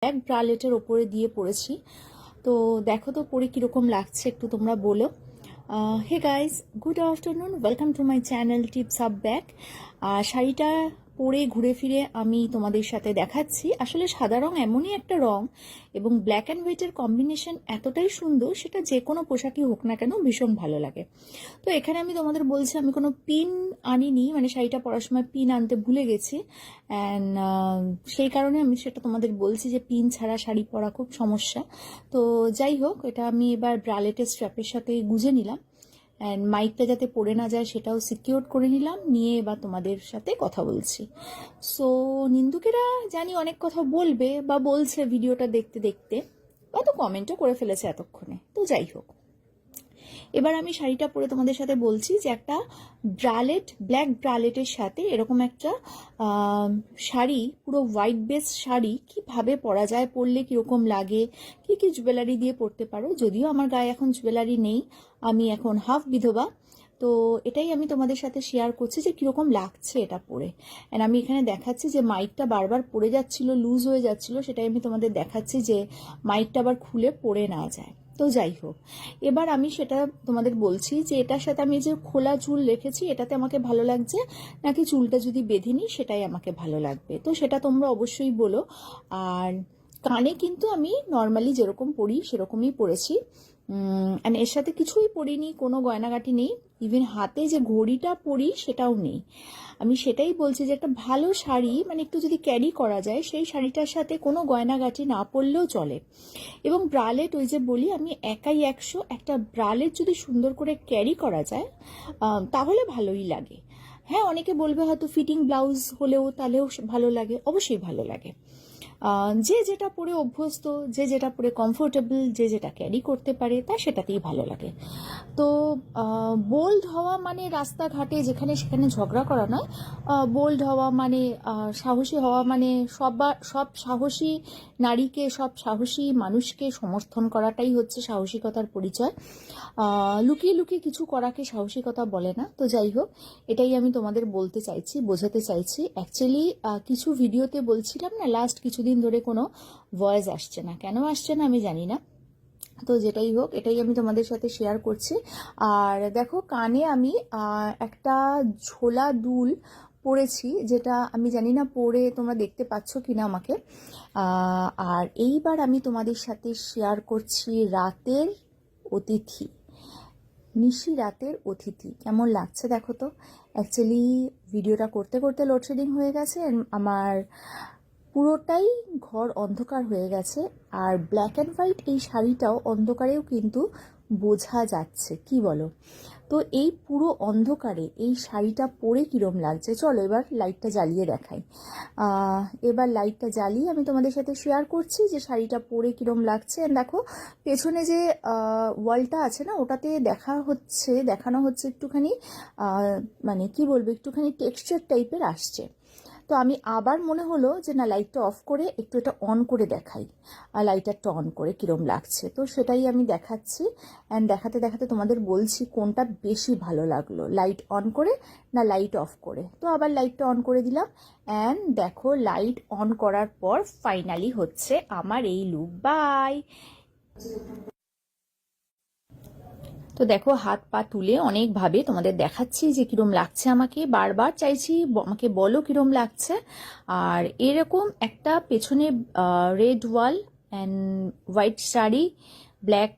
Black ব্রালেটের ওপরে দিয়ে পরেছি। তো দেখো তো পরে কীরকম লাগছে একটু তোমরা বলো। Hey guys, good afternoon, welcome to my channel tips up back. শাড়িটা পরে ঘুরে ফিরে আমি তোমাদের সাথে দেখাচ্ছি। আসলে সাদা রং এমনই একটা রং এবং ব্ল্যাক অ্যান্ড হোয়াইটের কম্বিনেশন এতটাই সুন্দর, সেটা যে কোনো পোশাকই হোক না কেন ভীষণ ভালো লাগে। তো এখানে আমি তোমাদের বলছি আমি কোনো পিন আনিনি, মানে শাড়িটা পরার সময় পিন আনতে ভুলে গেছি অ্যান্ড সেই কারণে আমি সেটা তোমাদের বলছি যে পিন ছাড়া শাড়ি পরা খুব সমস্যা। তো যাই হোক, এটা আমি এবার ব্রালেটের স্ট্র্যাপের সাথে গুজে নিলাম অ্যান্ড মাইকটা যাতে পড়ে না যায় সেটাও সিকিউর করে নিলাম, নিয়ে এবার তোমাদের সাথে কথা বলছি। সো নিন্দুকেরা জানি অনেক কথা বলবে বা বলছে ভিডিওটা দেখতে দেখতে, বা তো কমেন্টও করে ফেলেছে এতক্ষণে। তো যাই হোক, এবার আমি শাড়িটা পরে তোমাদের সাথে বলছি যে একটা ব্রালেট, ব্ল্যাক ব্রালেটের সাথে এরকম একটা শাড়ি, পুরো হোয়াইট বেস শাড়ি কিভাবে পরা যায়, পরলে কীরকম লাগে, কি কি জুয়েলারি দিয়ে পরতে পারো। যদিও আমার গায়ে এখন জুয়েলারি নেই, আমি এখন হাফ বিধবা, তো এটাই আমি তোমাদের সাথে শেয়ার করছি যে কীরকম লাগছে এটা পরে। অ্যান্ড আমি এখানে দেখাচ্ছি যে মাইকটা বারবার পড়ে যাচ্ছিল, লুজ হয়ে যাচ্ছিল, সেটাই আমি তোমাদের দেখাচ্ছি যে মাইকটা আবার খুলে পড়ে না যায়। তো যাই হোক, এবার আমি সেটা তোমাদের বলছি যে এটার সাথে আমি যে খোলা চুল রেখেছি এটাতে আমাকে ভালো লাগছে, নাকি চুলটা যদি বেঁধে নিই সেটাই আমাকে ভালো লাগবে, তো সেটা তোমরা অবশ্যই বলো। আর কানে কিন্তু আমি নর্মালি যেরকম পরি সেরকমই পরেছি, অ্যান্ড এর সাথে কিছুই পরিনি, কোনো গয়নাগাটি নেই, ইভেন হাতে যে ঘড়িটা পরি সেটাও নেই। আমি সেটাই বলছি যে একটা ভালো শাড়ি মানে একটু যদি ক্যারি করা যায়, সেই শাড়িটার সাথে কোনো গয়নাগাটি না পরলেও চলে। এবং ব্রালেট, ওই যে বলি আমি একাই 100, একটা ব্রালেট যদি সুন্দর করে ক্যারি করা যায় তাহলে ভালোই লাগে। হ্যাঁ, অনেকে বলবে হয়তো ফিটিং ব্লাউজ হলেও তাহলেও ভালো লাগে, অবশ্যই ভালো লাগে। যে যেটা পরে অভ্যস্ত, যে যেটা পরে কমফোর্টেবল, যে যেটা ক্যারি করতে পারে তার সেটাতেই ভালো লাগে। তো বোল্ড হওয়া মানে রাস্তাঘাটে যেখানে সেখানে ঝগড়া করা নয়, বোল্ড হওয়া মানে সাহসী হওয়া মানে সব সাহসী নারীকে, সব সাহসী মানুষকে সমর্থন করাটাই হচ্ছে সাহসিকতার পরিচয়। লুকিয়ে লুকিয়ে কিছু করাকে সাহসিকতা বলে না। তো যাই হোক, এটাই আমি তোমাদের বলতে চাইছি, বোঝাতে চাইছি। অ্যাকচুয়ালি কিছু ভিডিওতে বলছিলাম না, লাস্ট কিছুদিন ধরে কোনো ভয়েস আসছে না, কেন আসছে না আমি জানি না। তো যেটাই হোক, এটাই আমি তোমাদের সাথে শেয়ার করছি। আর দেখো, কানে আমি একটা ঝোলা দুল পরেছি, যেটা আমি জানি না পরে তোমরা দেখতে পাচ্ছ কিনা আমাকে। আর এইবার আমি তোমাদের সাথে শেয়ার করছি রাতের অতিথি, নিশি রাতের অতিথি। কেমন লাগছে দেখো তো। অ্যাকচুয়ালি ভিডিওটা করতে করতে লোডশেডিং হয়ে গেছে, আমার পুরোটাই ঘর অন্ধকার হয়ে গেছে। আর ব্ল্যাক অ্যান্ড হোয়াইট এই শাড়িটাও অন্ধকারেও কিন্তু বোঝা যাচ্ছে, কি বলো? তো এই পুরো অন্ধকারে এই শাড়িটা পরে কীরম লাগছে, চলো এবার লাইটটা জ্বালিয়ে দেখাই। এবার লাইটটা জ্বালিয়ে আমি তোমাদের সাথে শেয়ার করছি যে শাড়িটা পরে কীরম লাগছে। দেখো, পেছনে যে ওয়ালটা আছে না, ওটাতে দেখানো হচ্ছে একটুখানি মানে কি বলবো, একটুখানি টেক্সচার টাইপের আসছে। তো আমি আবার মনে হলো যে না, লাইটটা অফ করে একটু এটা অন করে দেখাই, আর লাইটারটা অন করে কীরম লাগছে। তো সেটাই আমি দেখাচ্ছি অ্যান্ড দেখাতে দেখাতে তোমাদের বলছি কোনটা বেশি ভালো লাগলো, লাইট অন করে না লাইট অফ করে। তো আবার লাইটটা অন করে দিলাম অ্যান্ড দেখো, লাইট অন করার পর ফাইনালি হচ্ছে আমার এই লুক। বাই। তো দেখো, হাত পা তুলে অনেকভাবে তোমাদের দেখাচ্ছি যে কিরম লাগছে আমাকে, বারবার চাইছি আমাকে বলো কিরম লাগছে। আর এরকম একটা পেছনে red wall and white sari, black